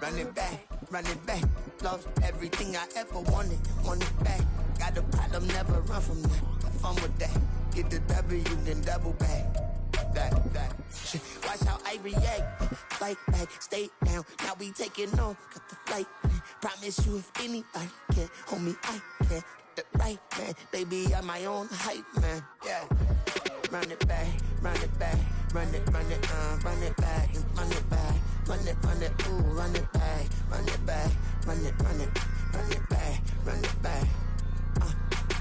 run it back. Lost everything I ever wanted it back. Got a problem, never run from that. Have fun with that. Get the W, then double back. That shit. Watch how I react. Fight back, stay down. Now we taking off, got the flight. Promise you, if anybody can, homie, I can. Get the right man, baby, I'm my own hype man. Yeah. Run it back, run it back, run it back, and run it back, ooh, run it back, run it back, run it back, run it back.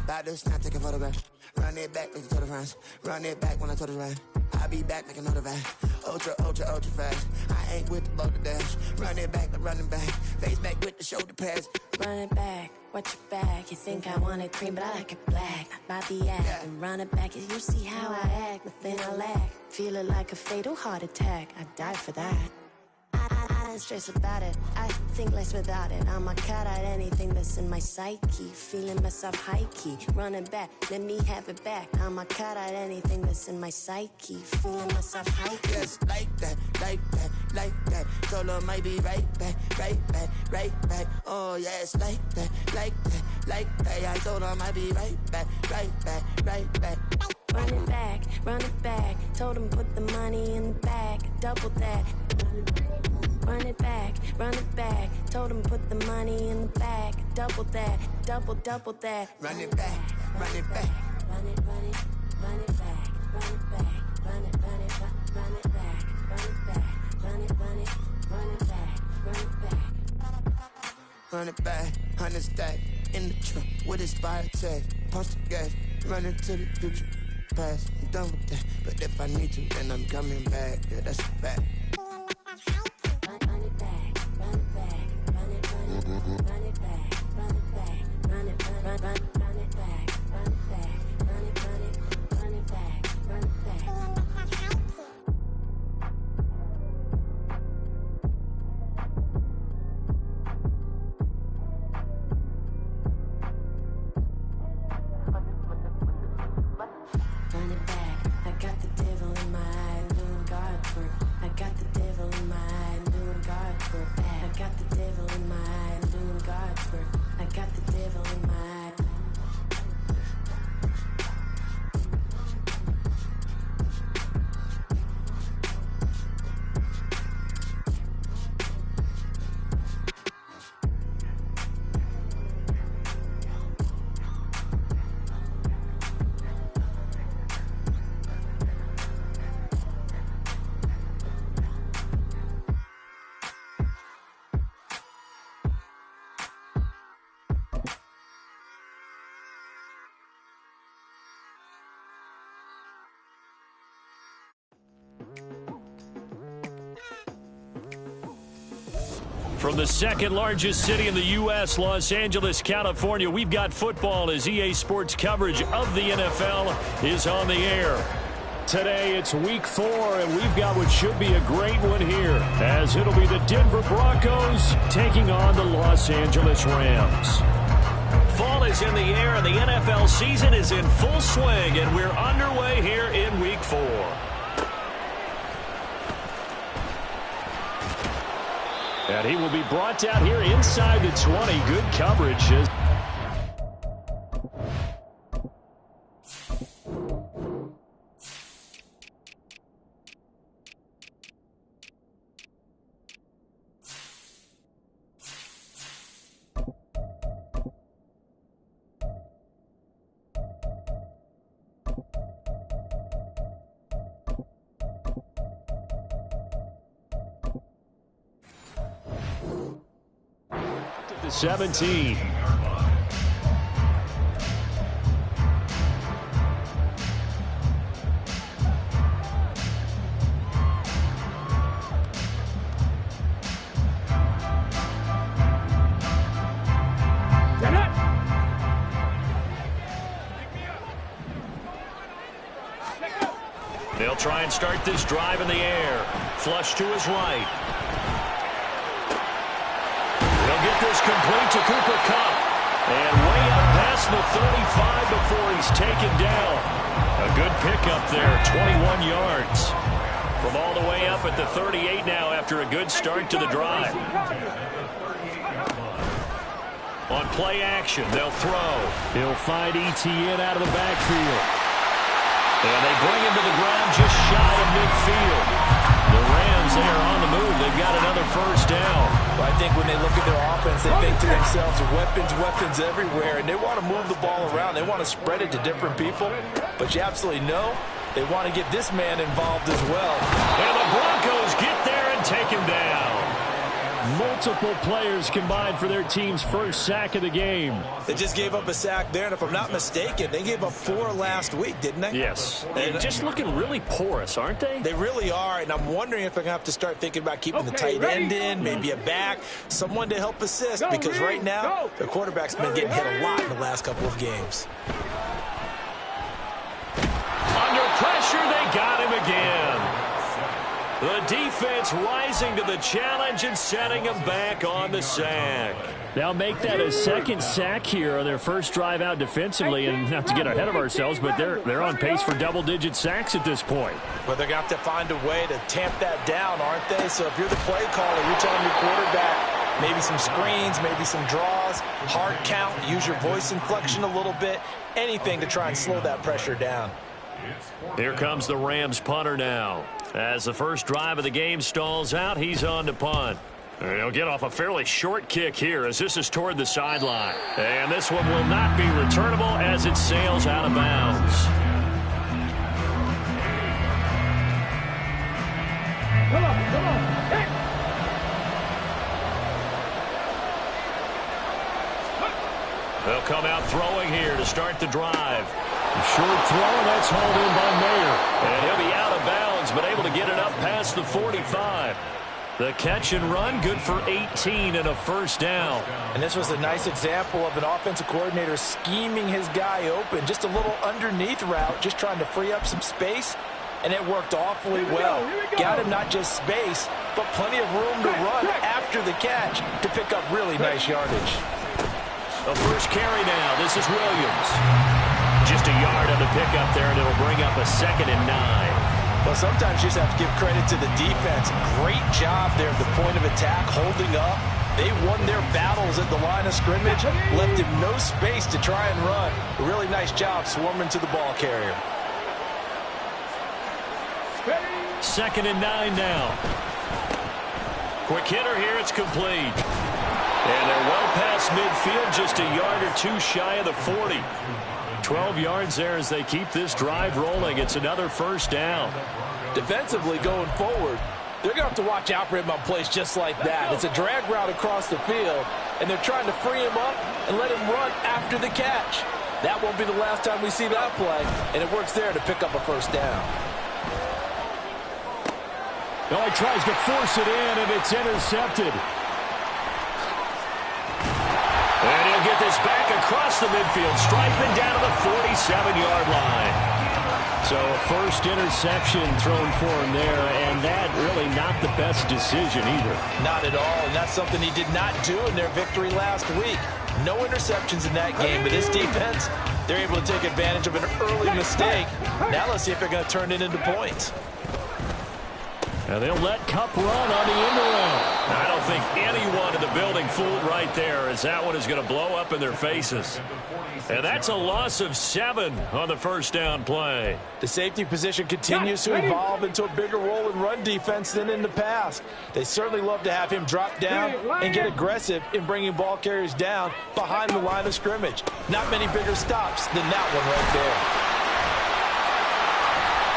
About to snap, take a photograph. Run it back, make it to the rounds. Run it back when I told it right. I'll be back, make another back. Ultra fast. I ain't with the load of dash. Run it back, I'm running back. Face back with the shoulder pads. Run it back, watch your back. You think I want it cream, but I like it black. Bobby act and run it back. You see how I act, nothing I lack. Feel it like a fatal heart attack. I'd die for that. I don't stress about it, I think less without it. I'ma cut out anything that's in my psyche. Feeling myself high-key, running back, let me have it back. I'ma cut out anything that's in my psyche. Feeling myself high-key. Yes, like that. Told her might be right back. Oh yes, like that. I told her might be right back. Run it back, told him put the money in the bag, double that. Run it back, told him put the money in the bag, double that, double that. Run it back. Run it back, run it back, run it back, run it back, run it back, Run it back, 100 stack, in the truck, with his fire tag, punch the gas, running to the future, past, I'm done with that, but if I need to, then I'm coming back, yeah, that's a fact. From the second largest city in the U.S., Los Angeles, California, we've got football as EA Sports coverage of the NFL is on the air. Today, it's Week 4, and we've got what should be a great one here, as it'll be the Denver Broncos taking on the Los Angeles Rams. Fall is in the air, and the NFL season is in full swing, and we're underway here in Week 4. And he will be brought down here inside the 20. Good coverage. The 17. They'll try and start this drive in the air. Flush to his right. They'll get this complete to Cooper Kupp. And way up past the 35 before he's taken down. A good pickup there, 21 yards. From all the way up at the 38 now after a good start to the drive. On play action, they'll throw. He'll find Etienne out of the backfield. And they bring him to the ground just shy of midfield. The Rams, they are on the move. They've got another first down. Well, I think when they look at their offense, they think to themselves, weapons everywhere, and they want to move the ball around. They want to spread it to different people. But you absolutely know they want to get this man involved as well. And the Broncos get there and take him down. Multiple players combined for their team's first sack of the game. They just gave up a sack there, and if I'm not mistaken, they gave up 4 last week, didn't they? Yes. And just looking really porous, aren't they? They really are, and I'm wondering if they're going to have to start thinking about keeping the tight end in, maybe a back, someone to help assist, because right now, the quarterback's been getting hit a lot in the last couple of games. Under pressure, they got him again. The defense rising to the challenge and setting them back on the sack. They'll make that a second sack here on their first drive out defensively, and not to get ahead of ourselves, but they're on pace for double-digit sacks at this point. But they're going to have to find a way to tamp that down, aren't they? So if you're the play caller, you're telling your quarterback maybe some screens, maybe some draws, hard count, use your voice inflection a little bit, anything to try and slow that pressure down. Here comes the Rams punter now. As the first drive of the game stalls out, he's on to punt. He'll get off a fairly short kick here as this is toward the sideline. And this one will not be returnable as it sails out of bounds. Come on. Hey. They'll come out throwing here to start the drive. Short throw, that's hauled in by Mayer. And he'll be out of bounds, but able to get it up past the 45. The catch and run, good for 18 and a first down. And this was a nice example of an offensive coordinator scheming his guy open. Just a little underneath route, just trying to free up some space. And it worked awfully well. Got him not just space, but plenty of room to run after the catch to pick up really nice yardage. The first carry now. This is Williams. Just a yard on the pickup there, and it'll bring up a 2nd and 9. Well, sometimes you just have to give credit to the defense. Great job there at the point of attack, holding up. They won their battles at the line of scrimmage, left him no space to try and run. A really nice job swarming to the ball carrier. 2nd and 9 now. Quick hitter here, it's complete. And they're well past midfield, just a yard or two shy of the 40. 12 yards there as they keep this drive rolling. It's another first down. Defensively going forward, they're going to have to watch out for him on plays just like that. It's a drag route across the field, and they're trying to free him up and let him run after the catch. That won't be the last time we see that play, and it works there to pick up a first down. Oh, he tries to force it in, and it's intercepted. And he'll get this back across the midfield, striping down to the 47-yard line. So a first interception thrown for him there, and that really not the best decision either. Not at all, and that's something he did not do in their victory last week. No interceptions in that game, but this defense, they're able to take advantage of an early mistake. Now let's see if they're going to turn it into points. And they'll let Kupp run on the end around. I don't think anyone in the building fooled right there, as that one is going to blow up in their faces. And that's a loss of 7 on the first down play. The safety position continues to evolve into a bigger role in run defense than in the past. They certainly love to have him drop down and get aggressive in bringing ball carriers down behind the line of scrimmage. Not many bigger stops than that one right there.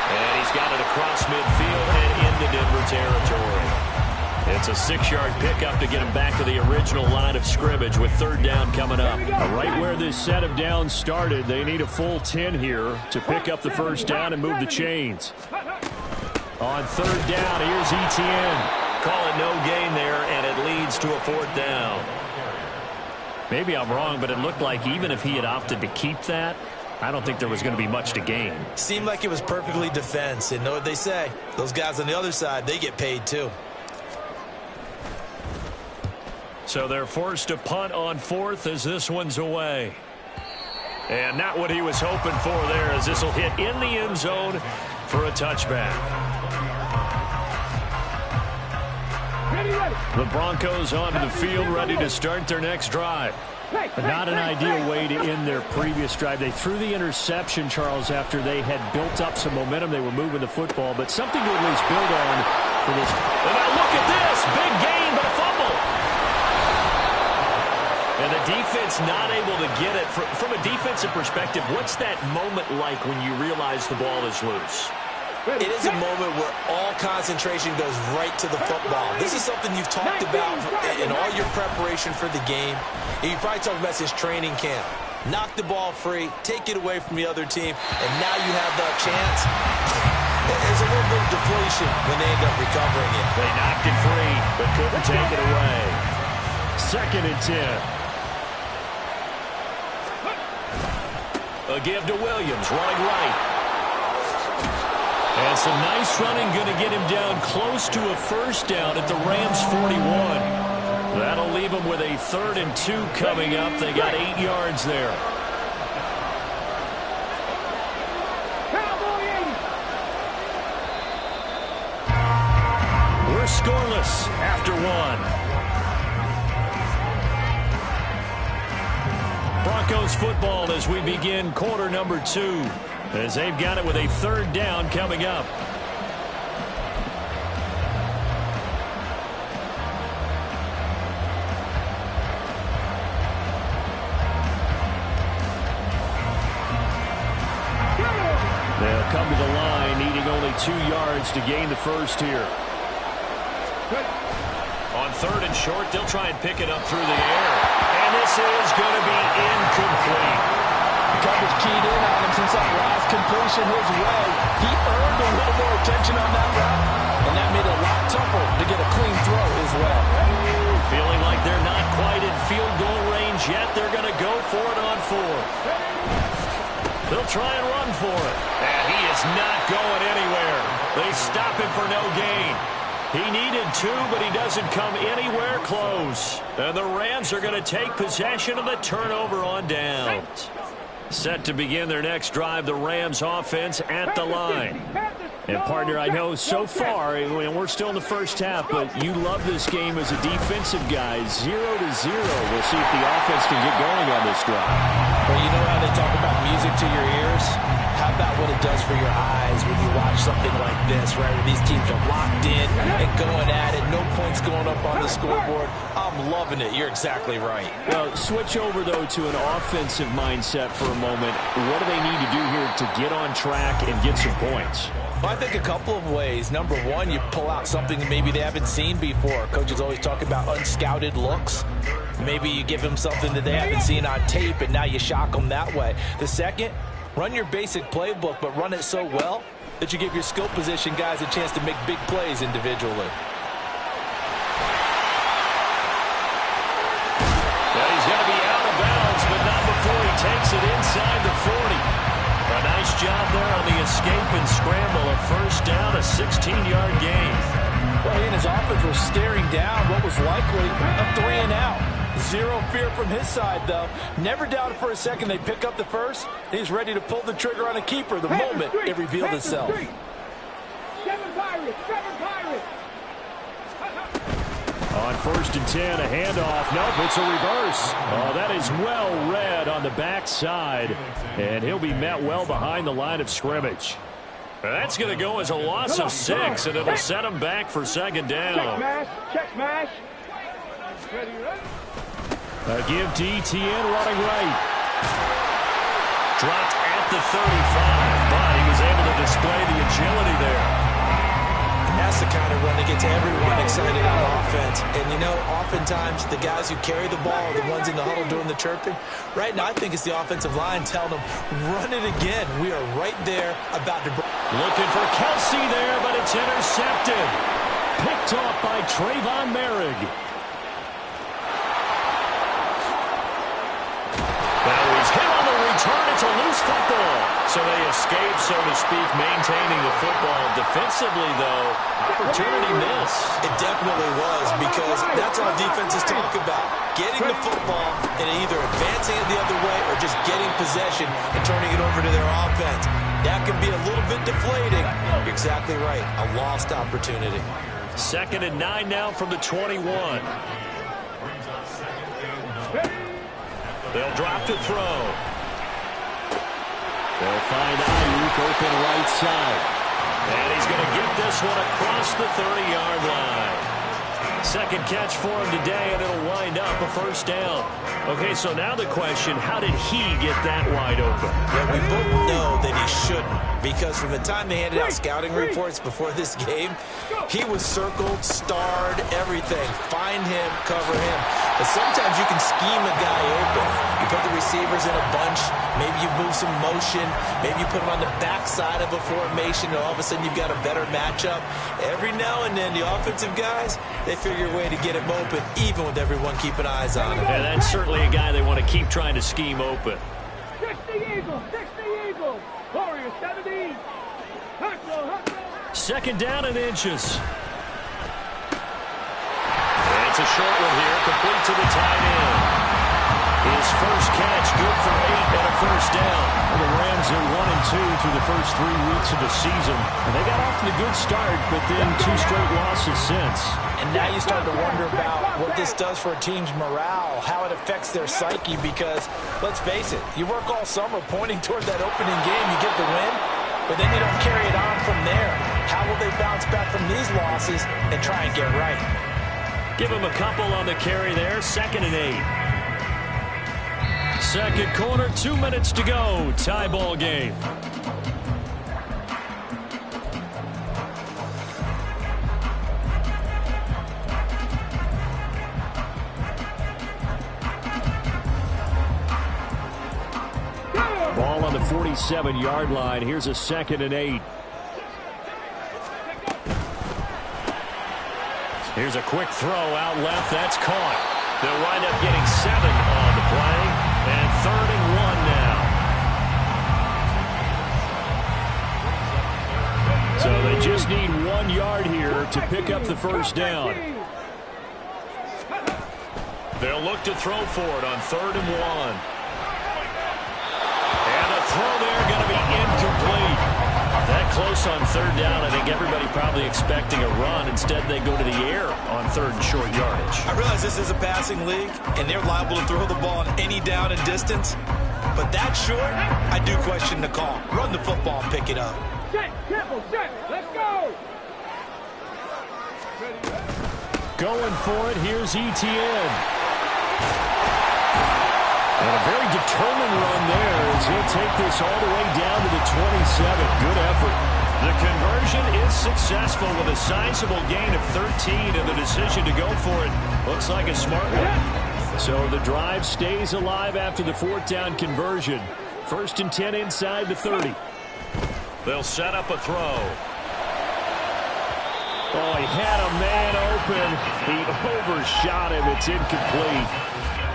And he's got it across midfield and into Denver territory. It's a 6-yard pickup to get him back to the original line of scrimmage with 3rd down coming up. Right where this set of downs started, they need a full 10 here to pick up the first down and move the chains. On 3rd down, here's Etienne. Call it no gain there, and it leads to a 4th down. Maybe I'm wrong, but it looked like even if he had opted to keep that, I don't think there was going to be much to gain. Seemed like it was perfectly defense. And know what they say? Those guys on the other side, they get paid too. So they're forced to punt on 4th as this one's away. And not what he was hoping for there, as this will hit in the end zone for a touchback. The Broncos onto the field, ready to start their next drive. But not an ideal way to end their previous drive. They threw the interception, Charles, after they had built up some momentum. They were moving the football, but something to at least build on for this. And now look at this. Big gain, but a fumble. And the defense not able to get it. From a defensive perspective, what's that moment like when you realize the ball is loose? It is a moment where all concentration goes right to the football. This is something you've talked about in all your preparation for the game. You probably talked about this training camp. Knock the ball free, take it away from the other team, and now you have that chance. There's a little bit of deflation when they end up recovering it. They knocked it free, but couldn't take it away. 2nd and 10. A give to Williams, running right. And some nice running, going to get him down close to a first down at the Rams' 41. That'll leave them with a 3rd and 2 coming up. They got 8 yards there. We're scoreless after 1. Broncos football as we begin quarter number 2. As they've got it with a 3rd down coming up. They'll come to the line, needing only 2 yards to gain the first here. On 3rd and short, they'll try and pick it up through the air. And this is going to be incomplete. Coverage keyed in on him since that last completion his way. He earned a little more attention on that route, and that made it a lot tougher to get a clean throw as well. Feeling like they're not quite in field goal range yet. They're going to go for it on 4th. They'll try and run for it. And he is not going anywhere. They stop him for no gain. He needed 2, but he doesn't come anywhere close. And the Rams are going to take possession of the turnover on downs. Set to begin their next drive, the Rams offense at the line. And, partner, I know so far, and we're still in the first half, but you love this game as a defensive guy. 0-0. We'll see if the offense can get going on this drive. Well, you know how they talk about music to your ears? How about what it does for your eyes when you watch something like this, right, where these teams are locked in and going at it, no points going up on the scoreboard? I'm loving it. You're exactly right. Well, switch over, though, to an offensive mindset for a moment. What do they need to do here to get on track and get some points? Well, I think a couple of ways. Number one, you pull out something that maybe they haven't seen before. Coaches always talk about unscouted looks. Maybe you give them something that they haven't seen on tape, and now you shock them that way. The second, run your basic playbook, but run it so well that you give your skill position guys a chance to make big plays individually. Well, he's going to be out of bounds, but not before he takes it inside the 40. A nice job there on the escape and scramble. A first down, a 16-yard gain. Well, he and his offense were staring down what was likely a 3-and-out. Zero fear from his side, though. Never doubted for a second they pick up the first. He's ready to pull the trigger on a keeper the moment it revealed itself. 7 Pirates! 7 Pirates! On 1st and 10, a handoff. Nope, it's a reverse. Oh, that is well read on the backside. And he'll be met well behind the line of scrimmage. That's going to go as a loss of 6, and it'll set him back for 2nd down. Check mash! Check mash! Ready, ready? A give to ETN running right. Dropped at the 35, but he was able to display the agility there. And that's the kind of run that gets everyone excited on offense. And, you know, oftentimes the guys who carry the ball are the ones in the huddle doing the chirping. Right now, I think it's the offensive line telling them, run it again. We are right there about to... Looking for Kelsey there, but it's intercepted. Picked off by Trayvon Merrick. Now he's hit on the return. It's a loose football. So they escape, so to speak, maintaining the football. Defensively, though, opportunity miss. It definitely was, because that's all defenses talk about. Getting the football and either advancing it the other way or just getting possession and turning it over to their offense. That can be a little bit deflating. You're exactly right. A lost opportunity. 2nd and 9 now from the 21. They'll drop to throw. They'll find Ayuk open right side. And he's going to get this one across the 30-yard line. Second catch for him today, and it'll wind up a first down. Okay, so now the question, how did he get that wide open? Yeah, we both know that he shouldn't, because from the time they handed out scouting reports before this game, he was circled, starred, everything. Find him, cover him. But sometimes you can scheme a guy open. You put the receivers in a bunch. Maybe you move some motion. Maybe you put them on the backside of a formation, and all of a sudden you've got a better matchup. Every now and then, the offensive guys, they figure a way to get him open, even with everyone keeping eyes on him. And that's certainly a guy they want to keep trying to scheme open. 60 Eagles, 60 Eagles. Warriors 17. Second down and inches. And it's a short one here, complete to the tight end. His first catch, good for 8 and a first down. Well, the Rams are 1-2 through the first 3 weeks of the season. And they got off to the good start, but then 2 straight losses since. And now you start to wonder about what this does for a team's morale, how it affects their psyche, because, let's face it, you work all summer pointing toward that opening game, you get the win, but then you don't carry it on from there. How will they bounce back from these losses and try and get right? Give him a couple on the carry there, 2nd and 8. Second quarter, 2 minutes to go. Tie ball game. Ball on the 47-yard line. Here's a 2nd and 8. Here's a quick throw out left. That's caught. They'll wind up getting 7 on the play. And 3rd and 1 now. So they just need 1 yard here to pick up the first down. They'll look to throw for it on 3rd and 1. And the throw there going to be incomplete. That close on 3rd down. I think everybody probably expecting a run. Instead, they go to the air on 3rd and short yardage. I realize this is a passing league, and they're liable to throw the ball on any down and distance. But that short, I do question the call. Run the football and pick it up. Set, Temple, set. Let's go. Going for it, here's ETN. And a very determined run there as he'll take this all the way down to the 27. Good effort. The conversion is successful with a sizable gain of 13, and the decision to go for it looks like a smart one. So the drive stays alive after the 4th down conversion. 1st and 10 inside the 30. They'll set up a throw. Oh, he had a man open. He overshot him. It's incomplete.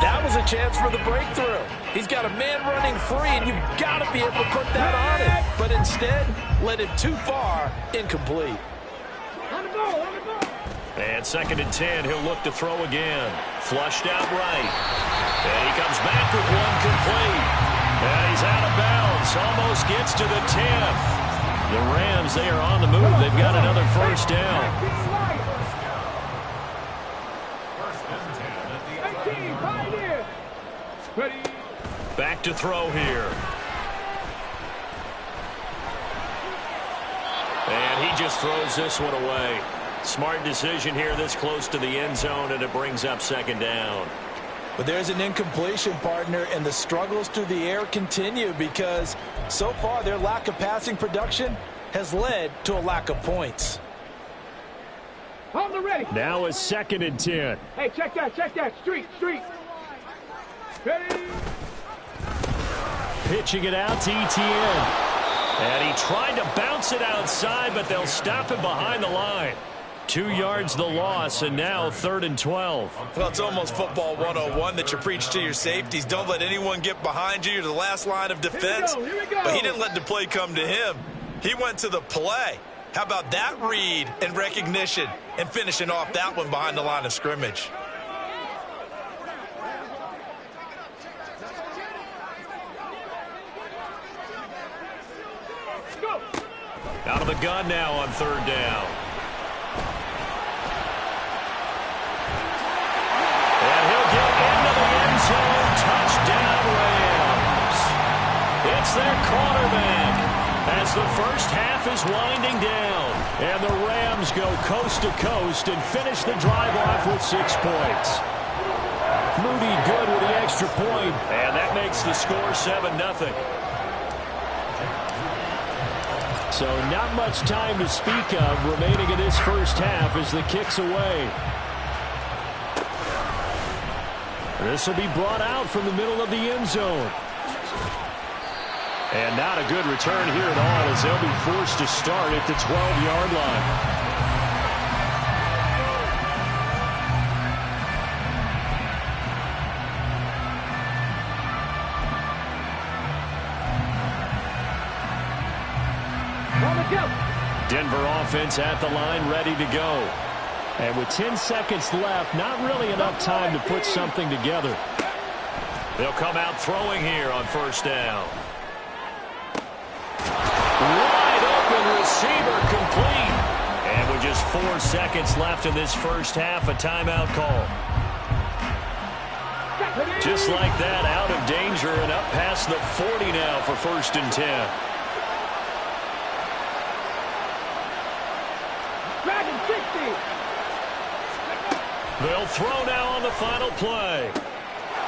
That was a chance for the breakthrough. He's got a man running free, and you've got to be able to put that on him. But instead, led it too far, incomplete. On the ball, on the ball. And 2nd and 10, he'll look to throw again. Flushed out right. And he comes back with one complete. And he's out of bounds. Almost gets to the 10. The Rams, they are on the move. They've got another first down. Back to throw here. And he just throws this one away. Smart decision here this close to the end zone, and it brings up 2nd down. But there's an incompletion, partner, and the struggles through the air continue because so far their lack of passing production has led to a lack of points. On the ready. Now is 2nd and 10. Hey, check that, street. Ready. Pitching it out to ETN. And he tried to bounce it outside, but they'll stop him behind the line. 2 yards the loss, and now 3rd and 12. Well, it's almost football 101 that you preach to your safeties. Don't let anyone get behind you. You're the last line of defense. Here we go. But he didn't let the play come to him. He went to the play. How about that read and recognition and finishing off that one behind the line of scrimmage? Out of the gun now on 3rd down. It's their quarterback as the first half is winding down. And the Rams go coast to coast and finish the drive off with 6 points. Moody good with the extra point, and that makes the score 7-0. So not much time to speak of remaining in this first half as the kick's away. This will be brought out from the middle of the end zone. And not a good return here at all as they'll be forced to start at the 12-yard line. Denver offense at the line, ready to go. And with 10 seconds left, not really enough time to put something together. They'll come out throwing here on first down. Wide open receiver complete. And with just 4 seconds left in this first half, a timeout call. Just like that, out of danger and up past the 40 now for 1st and 10. They'll throw now on the final play.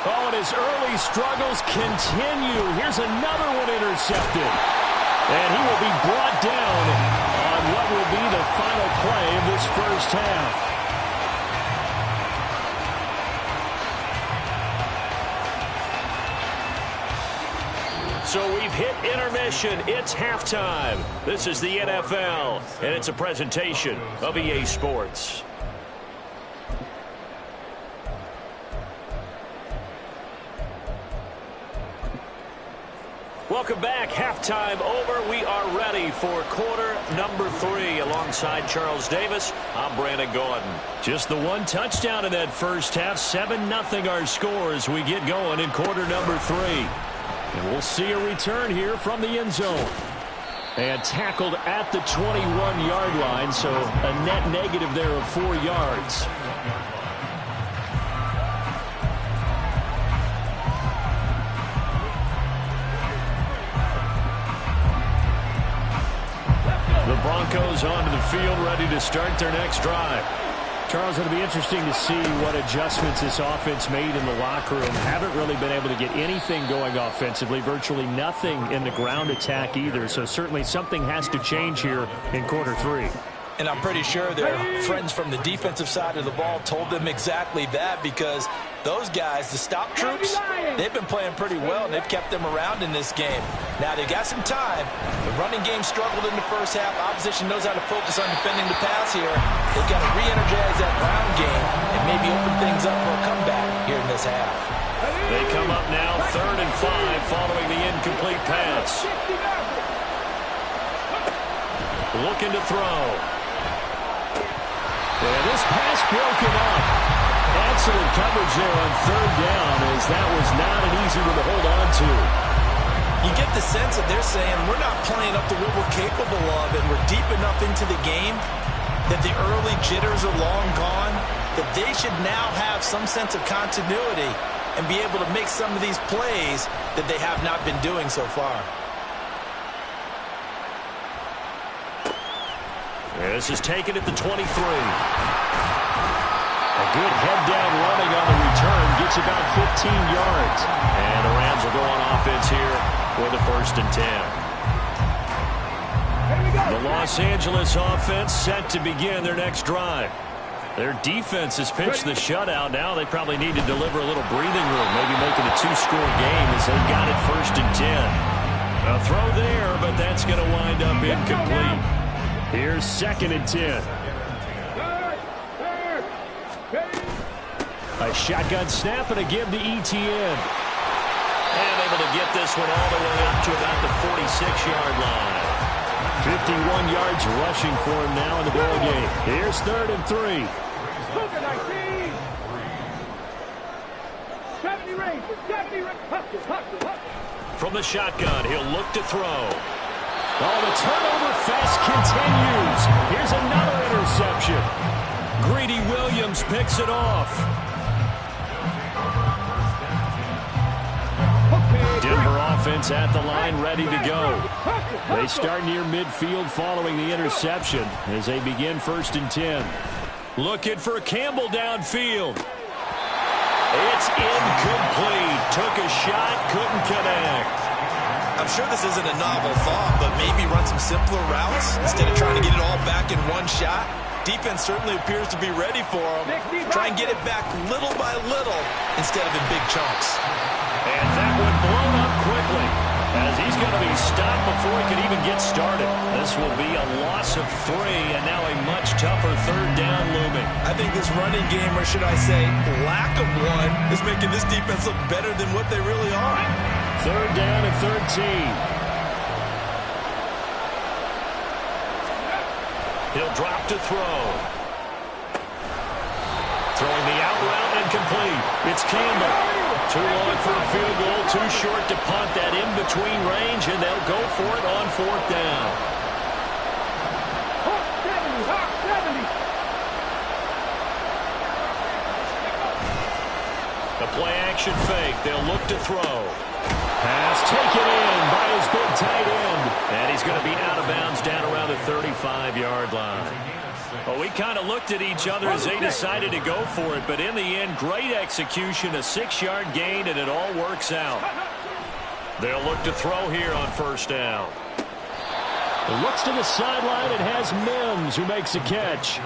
Oh, and his early struggles continue. Here's another one intercepted. And he will be brought down on what will be the final play of this first half. So we've hit intermission. It's halftime. This is the NFL, and it's a presentation of EA Sports. Welcome back. Halftime over. We are ready for quarter number 3. Alongside Charles Davis, I'm Brandon Gordon. Just the one touchdown in that first half. 7-0 our score as we get going in quarter number 3. And we'll see a return here from the end zone. And tackled at the 21-yard line, so a net negative there of 4 yards. The Broncos onto the field, ready to start their next drive. Charles, it'll be interesting to see what adjustments this offense made in the locker room. Haven't really been able to get anything going offensively, virtually nothing in the ground attack either. So certainly something has to change here in quarter 3. And I'm pretty sure their friends from the defensive side of the ball told them exactly that, because those guys, the stop troops, they've been playing pretty well, and they've kept them around in this game. Now, they got some time. The running game struggled in the first half. Opposition knows how to focus on defending the pass here. They've got to re-energize that ground game and maybe open things up for a comeback here in this half. They come up now 3rd and 5 following the incomplete pass. Looking to throw. And this pass broken up. Excellent coverage there on 3rd down, as that was not an easy one to hold on to. You get the sense that they're saying we're not playing up to what we're capable of, and we're deep enough into the game that the early jitters are long gone, that they should now have some sense of continuity and be able to make some of these plays that they have not been doing so far. This is taken at the 23. A good head-down running on the return. Gets about 15 yards. And the Rams will go on offense here for the 1st and 10. The Los Angeles offense set to begin their next drive. Their defense has pitched the shutout. Now they probably need to deliver a little breathing room, maybe make it a 2-score game as they've got it 1st and 10. A throw there, but that's going to wind up incomplete. Here's 2nd and 10. A shotgun snap and a give to ETN. And able to get this one all the way up to about the 46-yard line. 51 yards rushing for him now in the ball game. Here's 3rd and 3. From the shotgun, he'll look to throw. Oh, the turnover fest continues. Here's another interception. Greedy Williams picks it off. Denver offense offense at the line, ready to go. They start near midfield following the interception as they begin 1st and 10. Looking for Campbell downfield. It's incomplete. Took a shot, couldn't connect. I'm sure this isn't a novel thought, but maybe run some simpler routes instead of trying to get it all back in one shot. Defense certainly appears to be ready for him. Try and get it back little by little instead of in big chunks. And that one blown up quickly as he's going to be stopped before he can even get started. This will be a loss of 3 and now a much tougher 3rd down looming. I think this running game, or should I say lack of one, is making this defense look better than what they really are. 3rd down and 13. He'll drop to throw. Throwing the out route and complete. It's Campbell. Too long for a field goal, too short to punt. That in-between range, and they'll go for it on 4th down. The play-action fake. They'll look to throw. Pass taken in by his big tight end. And he's going to be out of bounds down around the 35-yard line. Well, we kind of looked at each other as they decided to go for it. But in the end, great execution, a 6-yard gain, and it all works out. They'll look to throw here on 1st down. Looks to the sideline and has Mims who makes a catch.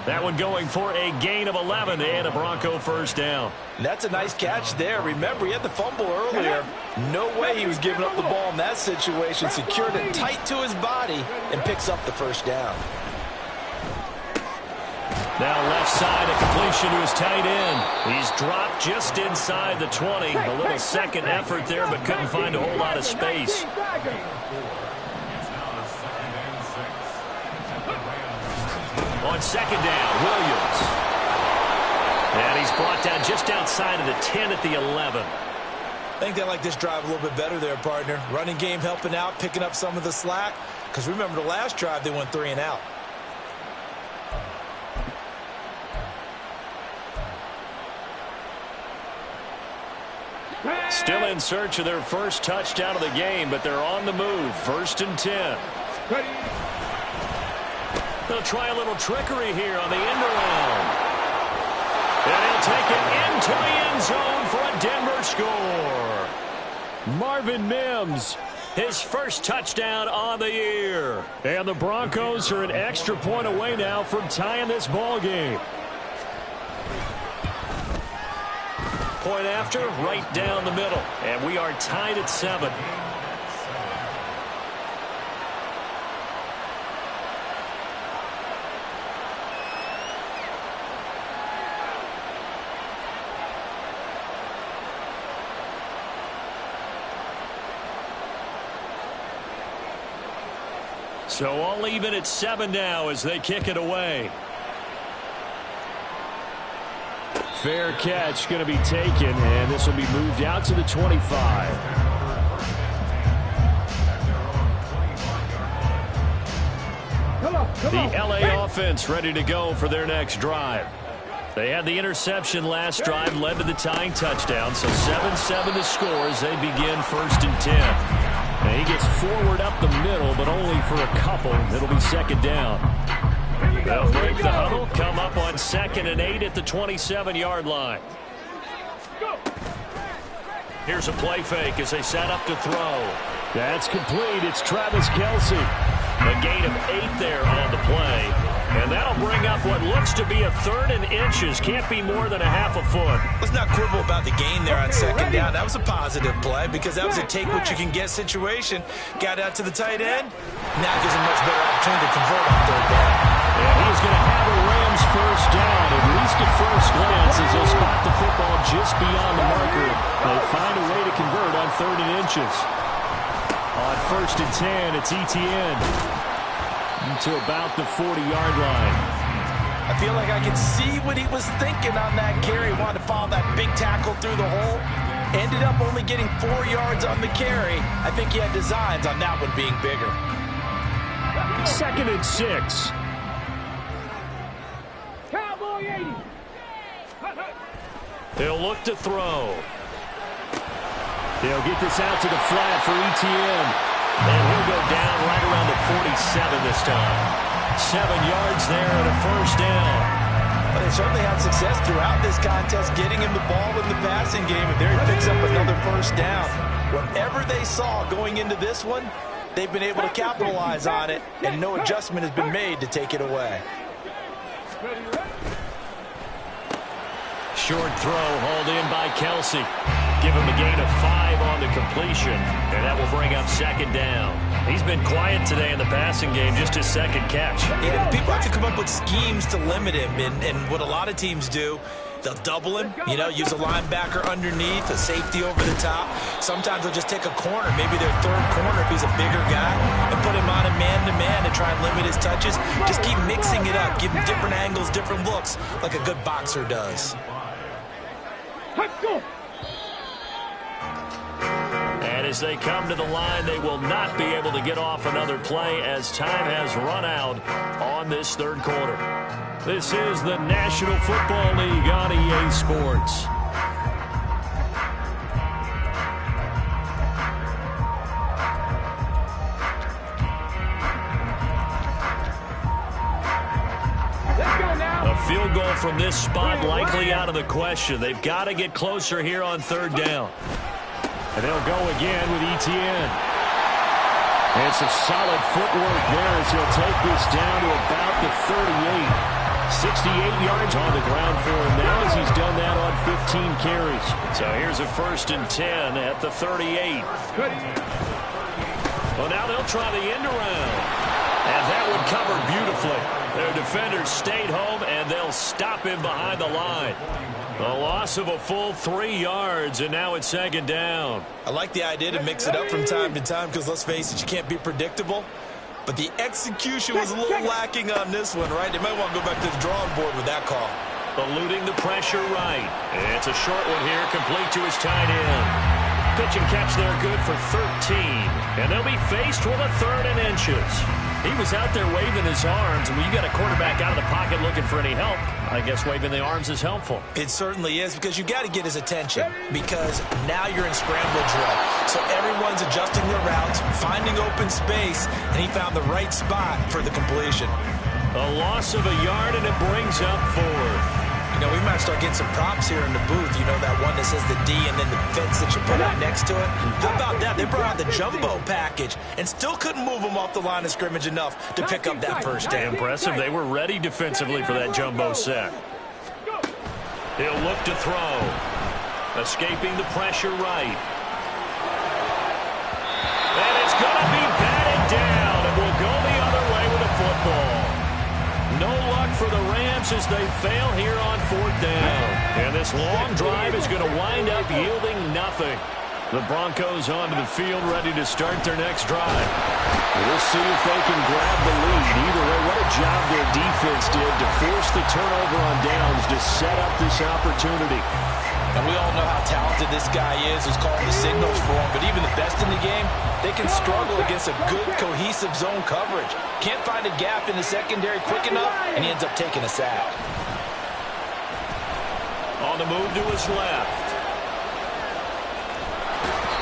That one going for a gain of 11 and a Bronco 1st down. That's a nice catch there. Remember, he had the fumble earlier. No way he was giving up the ball in that situation. Secured it tight to his body and picks up the 1st down. Now left side, a completion to his tight end. He's dropped just inside the 20. A little second effort there, but couldn't find a whole lot of space. On 2nd down, Williams. And he's brought down just outside of the 10 at the 11. I think they like this drive a little bit better there, partner. Running game helping out, picking up some of the slack. Because remember the last drive, they went 3 and out. Still in search of their first touchdown of the game, but they're on the move. 1st and 10. They'll try a little trickery here on the end around. And he'll take it into the end zone for a Denver score. Marvin Mims, his first touchdown on the year. And the Broncos are an extra point away now from tying this ball game. Point after, right down the middle. And we are tied at 7. So all even at 7 now as they kick it away. Fair catch going to be taken, and this will be moved out to the 25. The LA offense ready to go for their next drive. They had the interception last drive, led to the tying touchdown, so 7-7 to score as they begin 1st and 10. And he gets forward up the middle, but only for a couple. It'll be 2nd down. They'll break the huddle, come up on 2nd and 8 at the 27-yard line. Here's a play fake as they set up to throw. That's complete. It's Travis Kelce. A gain of 8 there on the play. And that'll bring up what looks to be a 3rd and inches. Can't be more than a half a foot. Let's not quibble about the gain there on 2nd down. That was a positive play because that was a take-what-you-can-get situation. Got out to the tight end. Now gives him much better opportunity to convert on 3rd down. And he's going to have a Rams 1st down, at least at first glance, as they'll spot the football just beyond the marker. They find a way to convert on 3rd and inches. On 1st and 10, it's Etienne to about the 40-yard line. I feel like I can see what he was thinking on that carry. Wanted to follow that big tackle through the hole. Ended up only getting 4 yards on the carry. I think he had designs on that one being bigger. 2nd and 6. Cowboy 80. They'll look to throw. They'll get this out to the flat for ETN. And he'll go down right around the 47 this time. 7 yards there and a first down. Well, they certainly had success throughout this contest getting him the ball in the passing game. And there he picks up another first down. Whatever they saw going into this one, they've been able to capitalize on it, and no adjustment has been made to take it away. Short throw hauled in by Kelsey. Give him a gain of 5 on the completion, and that will bring up second down. He's been quiet today in the passing game, just his second catch. Yeah, people have to come up with schemes to limit him, and what a lot of teams do, they'll double him, use a linebacker underneath, a safety over the top. Sometimes they'll just take a corner, maybe their third corner if he's a bigger guy, and put him on a man-to-man to try and limit his touches. Just keep mixing it up, give him different angles, different looks, like a good boxer does. And as they come to the line, they will not be able to get off another play as time has run out on this third quarter. This is the National Football League on EA Sports. A field goal from this spot likely out of the question. They've got to get closer here on third down. And they'll go again with ETN. And some solid footwork there as he'll take this down to about the 38. 68 yards on the ground for him now as he's done that on 15 carries. So here's a 1st and 10 at the 38. Well, now they'll try the end around. And that would cover beautifully. Their defenders stayed home, and they'll stop him behind the line. A loss of a full 3 yards, and now it's second down. I like the idea to mix it up from time to time because, let's face it, you can't be predictable. But the execution was a little lacking on this one, right? They might want to go back to the drawing board with that call. Eluding the pressure right. It's a short one here, complete to his tight end. Pitch and catch there good for 13. And they'll be faced with a 3rd and inches. He was out there waving his arms, and when you got a quarterback out of the pocket looking for any help, I guess waving the arms is helpful. It certainly is, because you got to get his attention, because now you're in scramble drill. So everyone's adjusting their routes, finding open space, and he found the right spot for the completion. A loss of a yard, and it brings up 4th. We might start getting some props here in the booth. That one that says the D and then the fence that you put up next to it. How about that? They brought out the jumbo package and still couldn't move them off the line of scrimmage enough to pick up that first down. Impressive. They were ready defensively for that jumbo sack. He'll look to throw. Escaping the pressure right. And it's going to be batted down, and we'll go the other way with a football. No luck for the Rams as they fail here on 4th down. And this long drive is going to wind up yielding nothing. The Broncos onto the field ready to start their next drive. We'll see if they can grab the lead. Either way, what a job their defense did to force the turnover on downs to set up this opportunity. And we all know how talented this guy is who's calling the signals for him. But even the best in the game, they can struggle against a good, cohesive zone coverage. Can't find a gap in the secondary quick enough, and he ends up taking a sack. On the move to his left.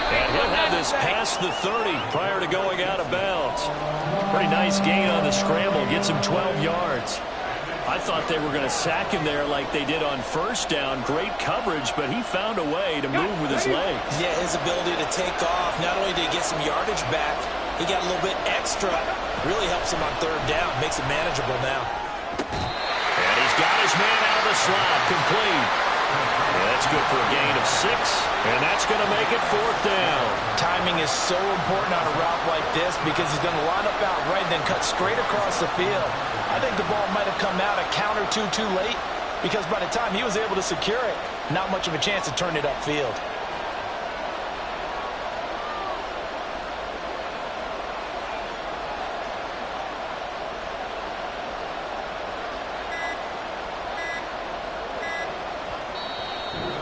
And he'll have this past the 30 prior to going out of bounds. Pretty nice gain on the scramble. Gets him 12 yards. I thought they were going to sack him there like they did on 1st down. Great coverage, but he found a way to move with his legs. Yeah, his ability to take off. Not only did he get some yardage back, he got a little bit extra. Really helps him on 3rd down. Makes it manageable now. And he's got his man out of the slot. Complete. And that's good for a gain of 6. And that's going to make it 4th down. Timing is so important on a route like this because he's going to line up out right and then cut straight across the field. I think the ball might have come out a count or two too late because by the time he was able to secure it, not much of a chance to turn it upfield.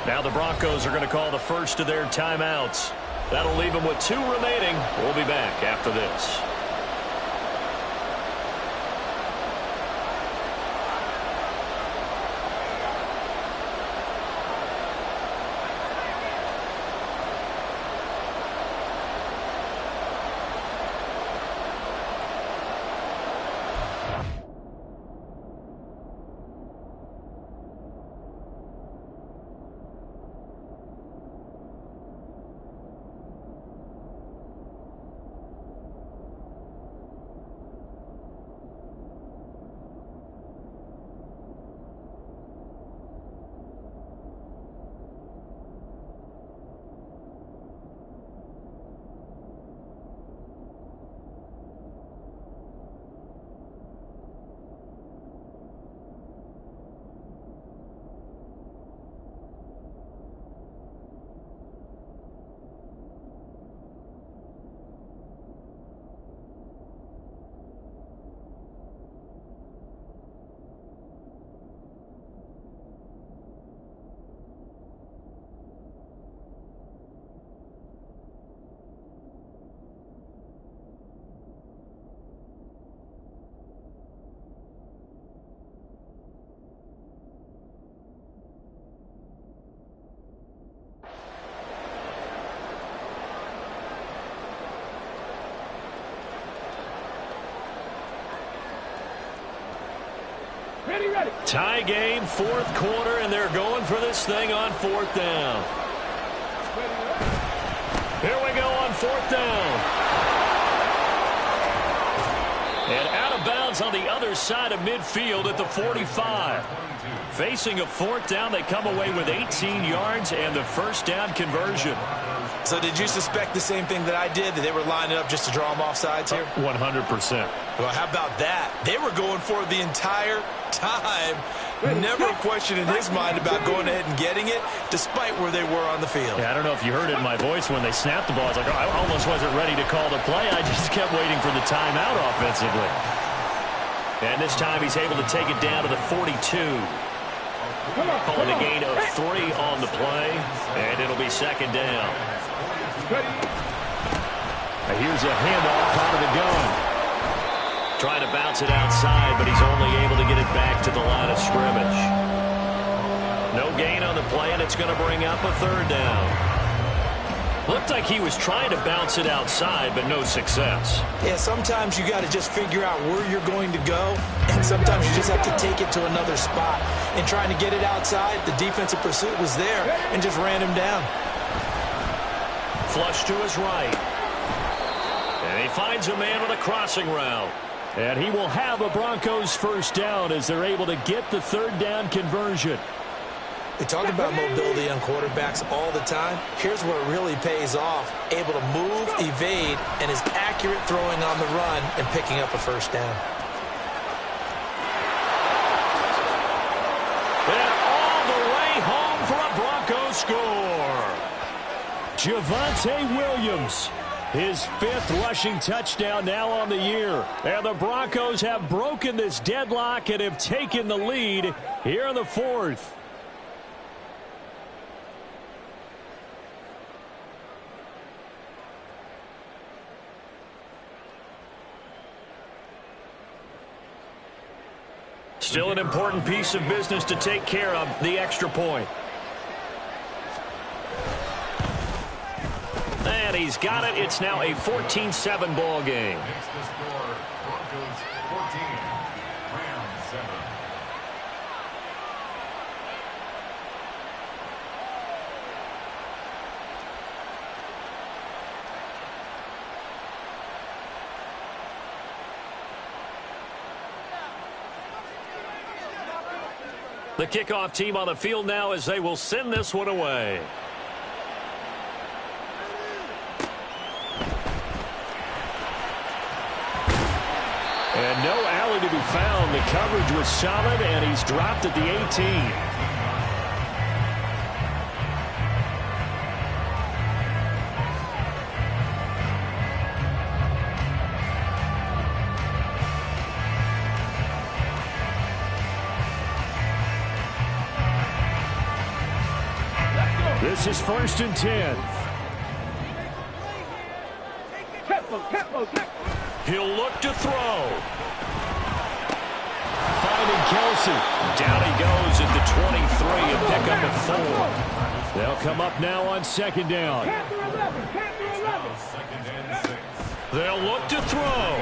Now the Broncos are going to call the first of their timeouts. That'll leave them with 2 remaining. We'll be back after this. Tie game, fourth quarter, and they're going for this thing on fourth down. Here we go on fourth down. And out of bounds on the other side of midfield at the 45. Facing a fourth down, they come away with 18 yards and the first down conversion. So did you suspect the same thing that I did, that they were lining up just to draw them off sides here? 100%. Well, how about that? They were going for it the entire time. Never a question in his mind about going ahead and getting it, despite where they were on the field. Yeah, I don't know if you heard it in my voice when they snapped the ball. I was like, I almost wasn't ready to call the play. I just kept waiting for the timeout offensively. And this time he's able to take it down to the 42. Calling a gain of 3 on the play, and it'll be second down. Here's a handoff out of the gun. Trying to bounce it outside, but he's only able to get it back to the line of scrimmage. No gain on the play, and it's going to bring up a third down. Looked like he was trying to bounce it outside, but no success. Yeah, sometimes you got to just figure out where you're going to go, and sometimes you just have to take it to another spot. And trying to get it outside, the defensive pursuit was there and just ran him down. Flush to his right. And he finds a man with a crossing route. And he will have a Broncos first down as they're able to get the third down conversion. They talk about mobility on quarterbacks all the time. Here's where it really pays off. Able to move, evade, and is accurate throwing on the run and picking up a first down. And all the way home for a Broncos score. Javonte Williams, his 5th rushing touchdown now on the year. And the Broncos have broken this deadlock and have taken the lead here in the 4th. Still an important piece of business to take care of, the extra point. And he's got it. It's now a 14-7 ball game. Makes the score Broncos 14, Rams 7. The kickoff team on the field now as they will send this one away. And no alley to be found. The coverage was solid, and he's dropped at the 18. This is 1st and 10. He'll look to throw. Finding Kelsey. Down he goes at the 23 and pick up a 4. They'll come up now on 2nd down. They'll look to throw.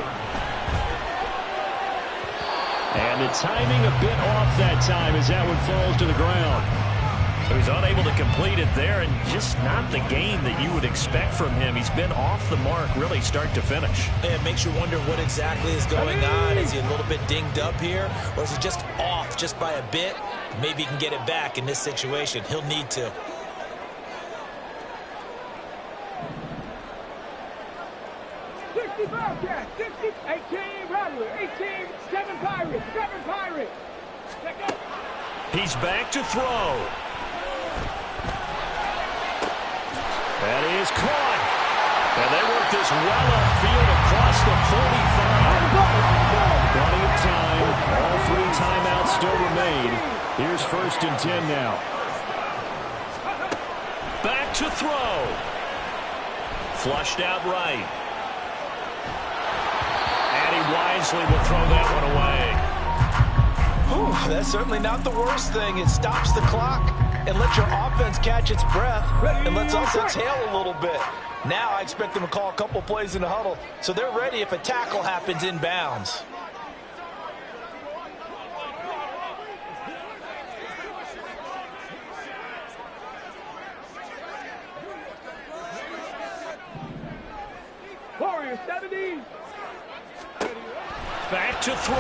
And the timing a bit off that time as that one falls to the ground. So he's unable to complete it there, and just not the game that you would expect from him. He's been off the mark really start to finish. It makes you wonder what exactly is going on. Is he a little bit dinged up here, or is he just off just by a bit? Maybe he can get it back in this situation. He'll need to. He's back to throw. That is caught. And they work this well upfield across the 45. Plenty of time. All 3 timeouts still remain. Here's 1st and 10 now. Back to throw. Flushed out right. And he wisely will throw that one away. Whew, that's certainly not the worst thing. It stops the clock and lets your offense catch its breath, and lets us exhale a little bit. Now I expect them to call a couple plays in the huddle, so they're ready if a tackle happens in bounds. Clear 70. Back to throw.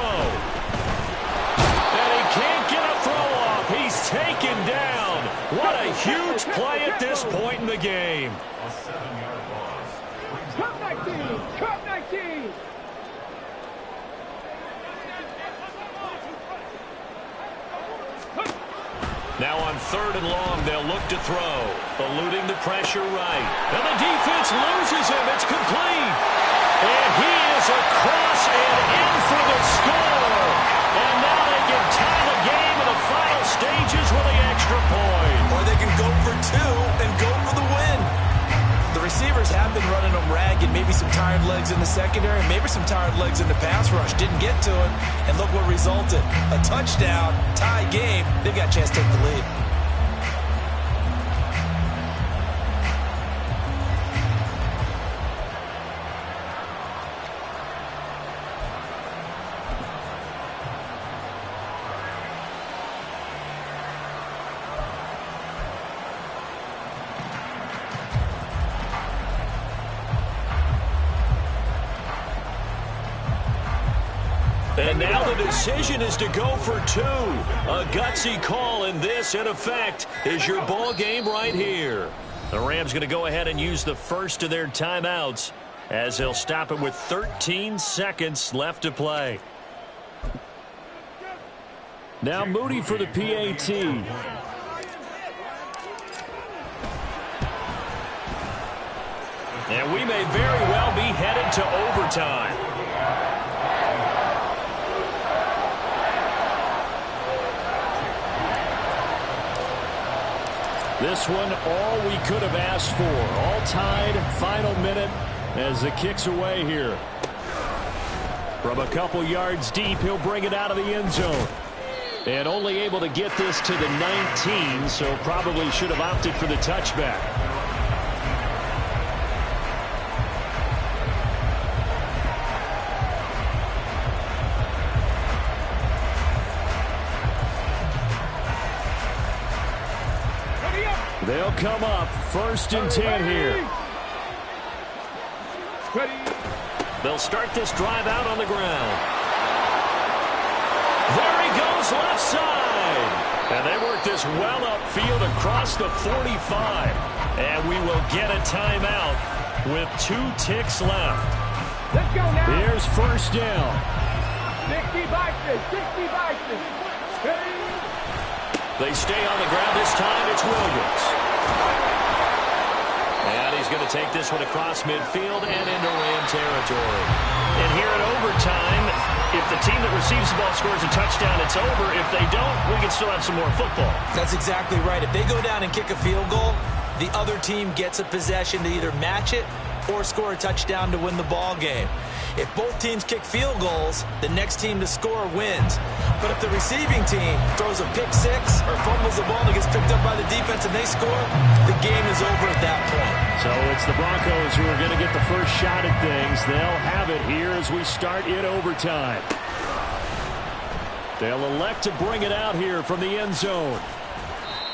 And he can't get a throw off. He's taken down. What a huge play at this point in the game. A 7-yard loss. Cut 19. Cut 19. Now on 3rd and long, they'll look to throw. Eluding the pressure right. And the defense loses him. It's complete. And he is across and in for the score. And now they can tie the game in the final stages with the extra point. Or they can go for 2 and go for the win. The receivers have been running them ragged. Maybe some tired legs in the secondary, maybe some tired legs in the pass rush. Didn't get to it, and look what resulted. A touchdown, tie game. They've got a chance to take the lead. And now the decision is to go for 2. A gutsy call, and this, in effect, is your ball game right here. The Rams going to go ahead and use the first of their timeouts as they'll stop it with 13 seconds left to play. Now Moody for the PAT. And we may very well be headed to overtime. This one, all we could have asked for. All tied, final minute as the kick's away here. From a couple yards deep, he'll bring it out of the end zone. And only able to get this to the 19, so probably should have opted for the touchback. They'll come up 1st and 10 here. They'll start this drive out on the ground. There he goes, left side. And they work this well upfield across the 45. And we will get a timeout with 2 ticks left. Let's go now. Here's 1st down. 60 boxes. 60 boxes. They stay on the ground. This time it's Williams. And he's going to take this one across midfield and into Ram territory. And here in overtime, if the team that receives the ball scores a touchdown, it's over. If they don't, we can still have some more football. That's exactly right. If they go down and kick a field goal, the other team gets a possession to either match it or score a touchdown to win the ball game. If both teams kick field goals, the next team to score wins. But if the receiving team throws a pick 6 or fumbles the ball and gets picked up by the defense and they score, the game is over at that point. So it's the Broncos who are going to get the first shot at things. They'll have it here as we start in overtime. They'll elect to bring it out here from the end zone.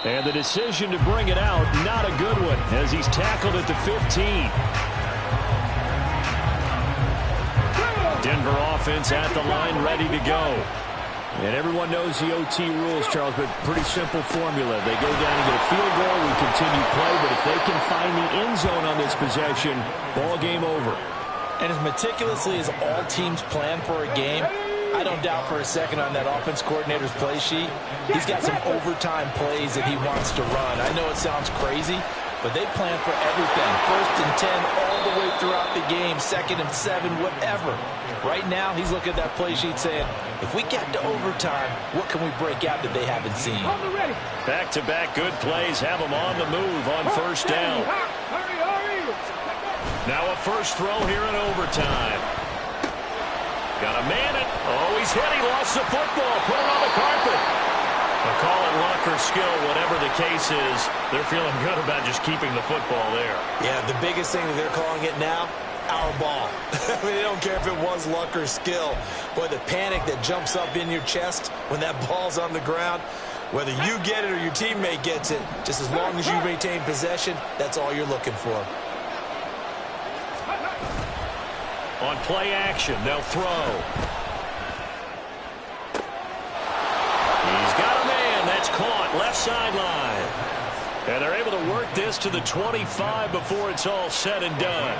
And the decision to bring it out, not a good one, as he's tackled at the 15. Denver offense at the line, ready to go. And everyone knows the OT rules, Charles, but pretty simple formula. They go down and get a field goal, we continue play, but if they can find the end zone on this possession, ball game over. And as meticulously as all teams plan for a game, I don't doubt for a second on that offense coordinator's play sheet, he's got some overtime plays that he wants to run. I know it sounds crazy, but they plan for everything. 1st and 10 all the way throughout the game, 2nd and 7, whatever. Right now, he's looking at that play sheet saying, if we get to overtime, what can we break out that they haven't seen? Back-to-back good plays have them on the move on 1st down. Now a first throw here in overtime. Got a man it. Oh, he's hit. He lost the football. Put it on the carpet. They'll call it luck or skill, whatever the case is. They're feeling good about just keeping the football there. Yeah, the biggest thing that they're calling it now, our ball. I mean, they don't care if it was luck or skill. Boy, the panic that jumps up in your chest when that ball's on the ground, whether you get it or your teammate gets it, just as long as you maintain possession, that's all you're looking for. On play action, they'll throw. He's got a man. That's caught. Left sideline. And they're able to work this to the 25 before it's all said and done.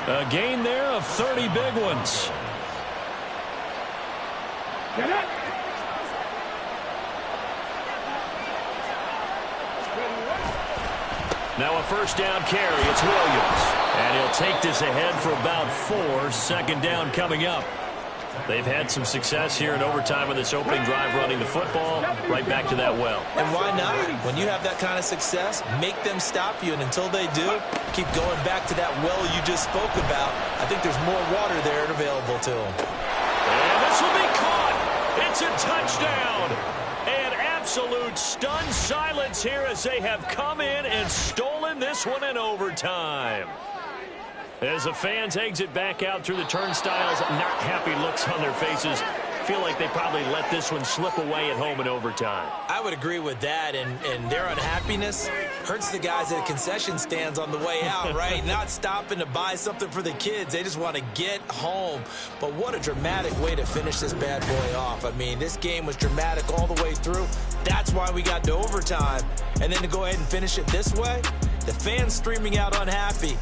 A gain there of 30 big ones. Get it. Now a first down carry. It's Williams. And he'll take this ahead for about 4. Second down coming up. They've had some success here in overtime with this opening drive running the football. Right back to that well. And why not? When you have that kind of success, make them stop you. And until they do, keep going back to that well you just spoke about. I think there's more water there available to them. And this will be caught. It's a touchdown. And absolute stunned silence here as they have come in and stolen this one in overtime. As the fans exit back out through the turnstiles, not happy looks on their faces. Feel like they probably let this one slip away at home in overtime. I would agree with that, and their unhappiness hurts the guys at concession stands on the way out, right? Not stopping to buy something for the kids. They just want to get home. But what a dramatic way to finish this bad boy off. I mean, this game was dramatic all the way through. That's why we got to overtime. And then to go ahead and finish it this way, the fans streaming out unhappy.